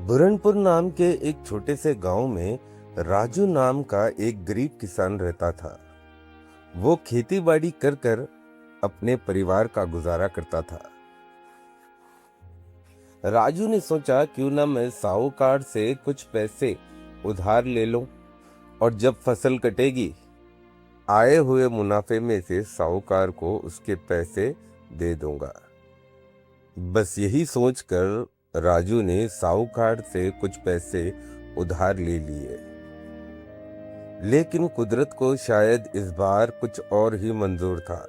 बुरनपुर नाम के एक छोटे से गांव में राजू नाम का एक गरीब किसान रहता था। वो खेती बाड़ी कर कर अपने परिवार का गुजारा करता था। राजू ने सोचा क्यों ना मैं साहूकार से कुछ पैसे उधार ले लूं और जब फसल कटेगी आए हुए मुनाफे में से साहूकार को उसके पैसे दे दूंगा। बस यही सोचकर राजू ने साहूकार से कुछ पैसे उधार ले लिए, लेकिन कुदरत को शायद इस बार कुछ और ही मंजूर था।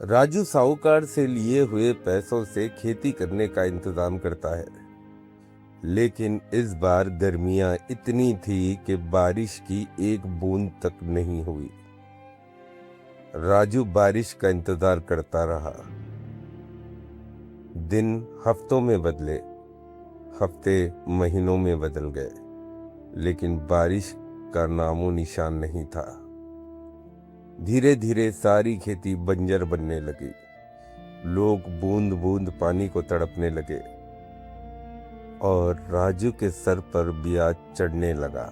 राजू साहूकार से लिए हुए पैसों से खेती करने का इंतजाम करता है, लेकिन इस बार गर्मियां इतनी थी कि बारिश की एक बूंद तक नहीं हुई। राजू बारिश का इंतजार करता रहा। दिन हफ्तों में बदले, हफ्ते महीनों में बदल गए, लेकिन बारिश का नामो निशान नहीं था। धीरे धीरे सारी खेती बंजर बनने लगी। लोग बूंद बूंद पानी को तड़पने लगे और राजू के सर पर ब्याज चढ़ने लगा।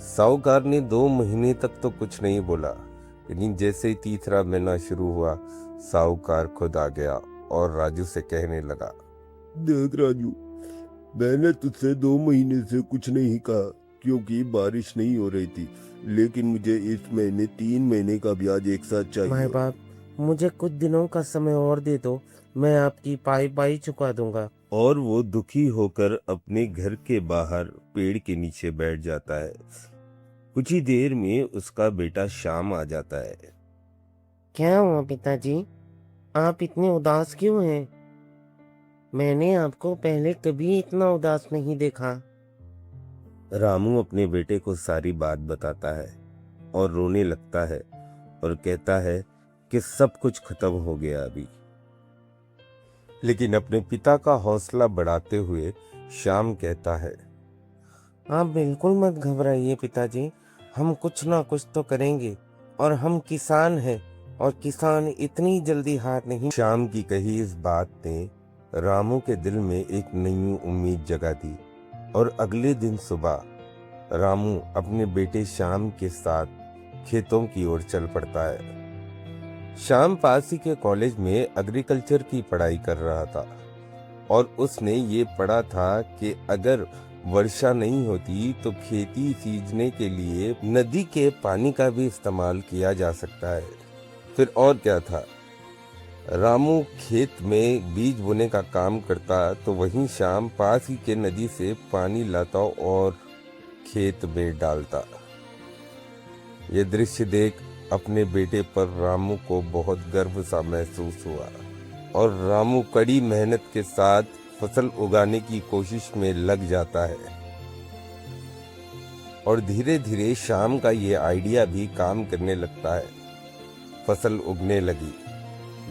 साहूकार ने 2 महीने तक तो कुछ नहीं बोला, लेकिन जैसे ही तीसरा महीना शुरू हुआ, साहूकार खुद आ गया और राजू से कहने लगा, देख राजू, मैंने तुझसे 2 महीने से कुछ नहीं कहा क्योंकि बारिश नहीं हो रही थी, लेकिन मुझे इस महीने 3 महीने का ब्याज एक साथ चाहिए। माँ बाप, मुझे कुछ दिनों का समय और दे दो, मैं आपकी पाई पाई चुका दूंगा। और वो दुखी होकर अपने घर के बाहर पेड़ के नीचे बैठ जाता है। कुछ ही देर में उसका बेटा श्याम आ जाता है। क्या हुआ पिताजी, आप इतने उदास क्यों हैं? मैंने आपको पहले कभी इतना उदास नहीं देखा। रामू अपने बेटे को सारी बात बताता है और रोने लगता है और कहता है कि सब कुछ खत्म हो गया अभी। लेकिन अपने पिता का हौसला बढ़ाते हुए श्याम कहता है, आप बिल्कुल मत घबराइए पिताजी, हम कुछ ना कुछ तो करेंगे और हम किसान हैं और किसान इतनी जल्दी हार नहीं। श्याम की कही इस बात ने रामू के दिल में एक नई उम्मीद जगा दी और अगले दिन सुबह रामू अपने बेटे श्याम के साथ खेतों की ओर चल पड़ता है। श्याम पास ही के कॉलेज में एग्रीकल्चर की पढ़ाई कर रहा था और उसने ये पढ़ा था कि अगर वर्षा नहीं होती तो खेती सींचने के लिए नदी के पानी का भी इस्तेमाल किया जा सकता है। फिर और क्या था, रामू खेत में बीज बोने का काम करता तो वहीं श्याम पास ही के नदी से पानी लाता और खेत में डालता। ये दृश्य देख अपने बेटे पर रामू को बहुत गर्व सा महसूस हुआ और रामू कड़ी मेहनत के साथ फसल उगाने की कोशिश में लग जाता है और धीरे धीरे श्याम का ये आइडिया भी काम करने लगता है। फसल उगने लगी,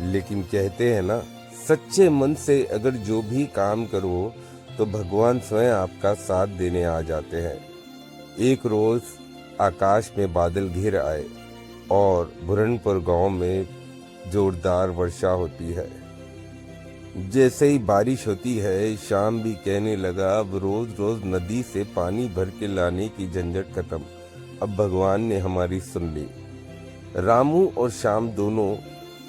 लेकिन कहते हैं ना, सच्चे मन से अगर जो भी काम करो तो भगवान स्वयं आपका साथ देने आ जाते हैं। एक रोज आकाश में बादल घिर आए और बुरनपुर गांव में जोरदार वर्षा होती है। जैसे ही बारिश होती है, श्याम भी कहने लगा, अब रोज रोज नदी से पानी भर के लाने की झंझट खत्म, अब भगवान ने हमारी सुन ली। रामू और श्याम दोनों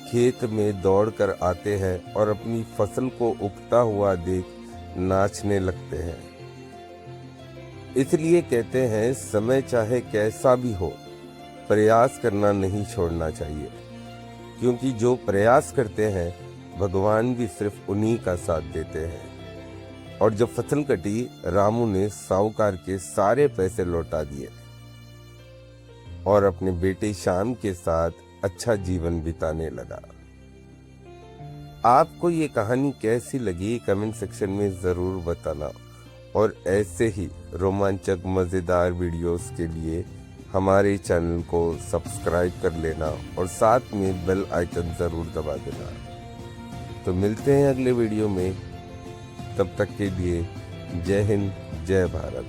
खेत में दौड़कर आते हैं और अपनी फसल को उगता हुआ देख नाचने लगते हैं। इसलिए कहते हैं, समय चाहे कैसा भी हो, प्रयास करना नहीं छोड़ना चाहिए, क्योंकि जो प्रयास करते हैं भगवान भी सिर्फ उन्हीं का साथ देते हैं। और जब फसल कटी, रामू ने साहूकार के सारे पैसे लौटा दिए और अपने बेटे श्याम के साथ अच्छा जीवन बिताने लगा। आपको ये कहानी कैसी लगी कमेंट सेक्शन में जरूर बताना और ऐसे ही रोमांचक मजेदार वीडियोस के लिए हमारे चैनल को सब्सक्राइब कर लेना और साथ में बेल आइकन जरूर दबा देना। तो मिलते हैं अगले वीडियो में, तब तक के लिए जय हिंद, जय भारत।